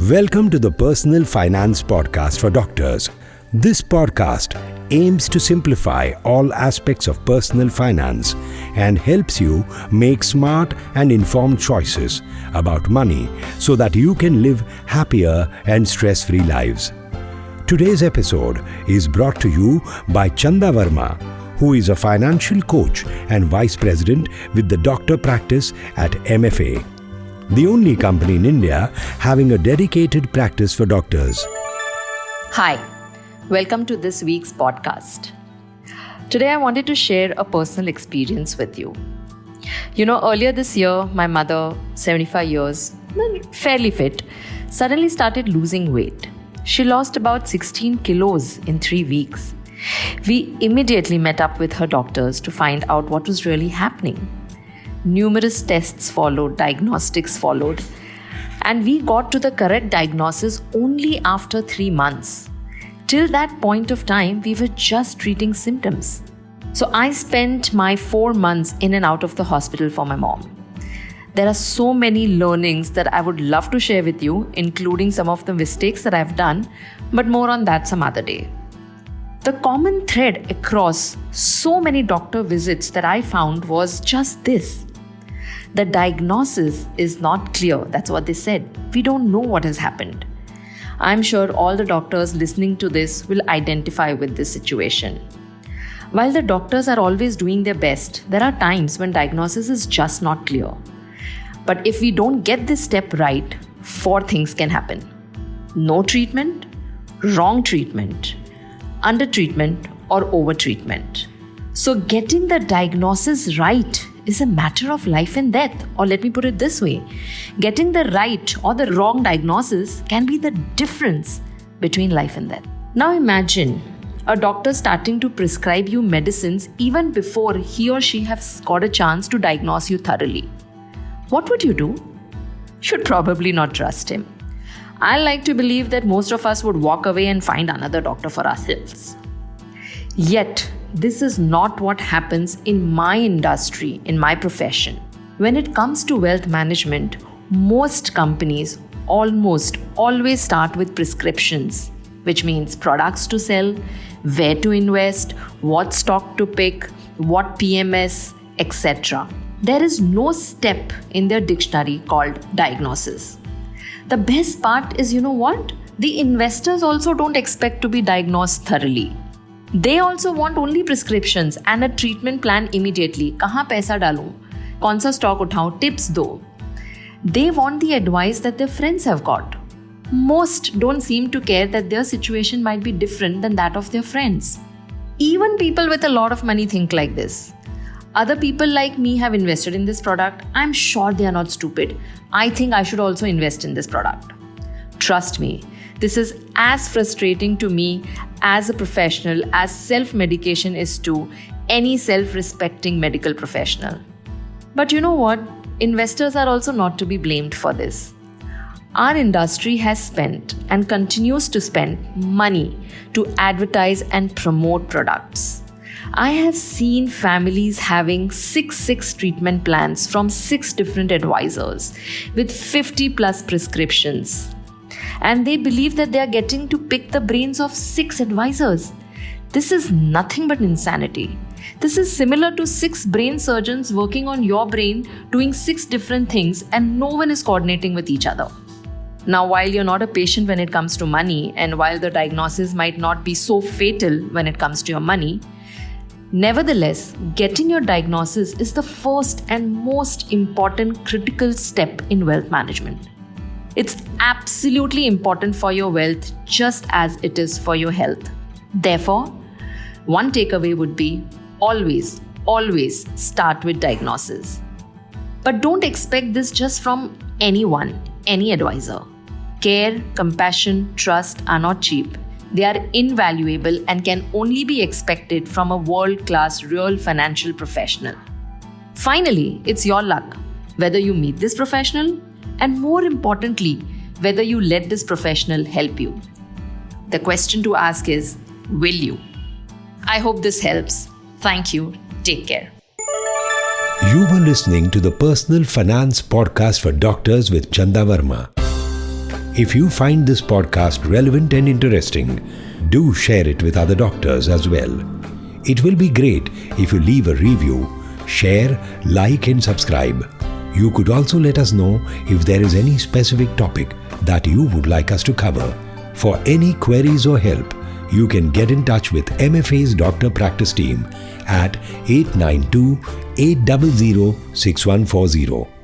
Welcome to the Personal Finance Podcast for Doctors. This podcast aims to simplify all aspects of personal finance and helps you make smart and informed choices about money so that you can live happier and stress-free lives. Today's episode is brought to you by Chanda, who is a financial coach and vice president with the doctor practice at MFA, the only company in India having a dedicated practice for doctors. Hi, welcome to this week's podcast. Today I wanted to share a personal experience with you. Earlier this year, my mother, 75 years, fairly fit, suddenly started losing weight. She lost about 16 kilos in 3 weeks. We immediately met up with her doctors to find out what was really happening. Numerous tests followed, diagnostics followed, and we got to the correct diagnosis only after 3 months. Till that point of time, we were just treating symptoms. So I spent my 4 months in and out of the hospital for my mom. There are so many learnings that I would love to share with you, including some of the mistakes that I've done, but more on that some other day. The common thread across so many doctor visits that I found was just this. The diagnosis is not clear. That's what they said. We don't know what has happened. I'm sure all the doctors listening to this will identify with this situation. While the doctors are always doing their best, there are times when diagnosis is just not clear. But if we don't get this step right, 4 things can happen. No treatment, wrong treatment, under-treatment, or over-treatment. So getting the diagnosis right is a matter of life and death. Or let me put it this way, getting the right or the wrong diagnosis can be the difference between life and death. Now imagine a doctor starting to prescribe you medicines even before he or she has got a chance to diagnose you thoroughly. What would you do? You'd probably not trust him. I like to believe that most of us would walk away and find another doctor for ourselves. Yet, this is not what happens in my industry, in my profession. When it comes to wealth management, most companies almost always start with prescriptions, which means products to sell, where to invest, what stock to pick, what PMS, etc. There is no step in their dictionary called diagnosis. The best part is, the investors also don't expect to be diagnosed thoroughly. They also want only prescriptions and a treatment plan immediately. कहाँ पैसा डालूं? कौन सा stock उठाऊं? Tips दो. They want the advice that their friends have got. Most don't seem to care that their situation might be different than that of their friends. Even people with a lot of money think like this. Other people like me have invested in this product. I'm sure they are not stupid. I think I should also invest in this product. Trust me, this is as frustrating to me as a professional as self-medication is to any self-respecting medical professional. But you know what? Investors are also not to be blamed for this. Our industry has spent and continues to spend money to advertise and promote products. I have seen families having 6 treatment plans from 6 different advisors with 50 plus prescriptions. And they believe that they are getting to pick the brains of 6 advisors. This is nothing but insanity. This is similar to 6 brain surgeons working on your brain, doing 6 different things, and no one is coordinating with each other. Now, while you're not a patient when it comes to money, and while the diagnosis might not be so fatal when it comes to your money, nevertheless, getting your diagnosis is the first and most important critical step in wealth management. It's absolutely important for your wealth just as it is for your health. Therefore, one takeaway would be always start with diagnosis. But don't expect this just from anyone, any advisor. Care, compassion, trust are not cheap. They are invaluable and can only be expected from a world-class real financial professional. Finally, it's your luck whether you meet this professional and more importantly, whether you let this professional help you. The question to ask is, will you? I hope this helps. Thank you. Take care. You were listening to the Personal Finance Podcast for Doctors with Chanda. If you find this podcast relevant and interesting, do share it with other doctors as well. It will be great if you leave a review, share, like and subscribe. You could also let us know if there is any specific topic that you would like us to cover. For any queries or help, you can get in touch with MFA's Doctor Practice Team at 892-800-6140.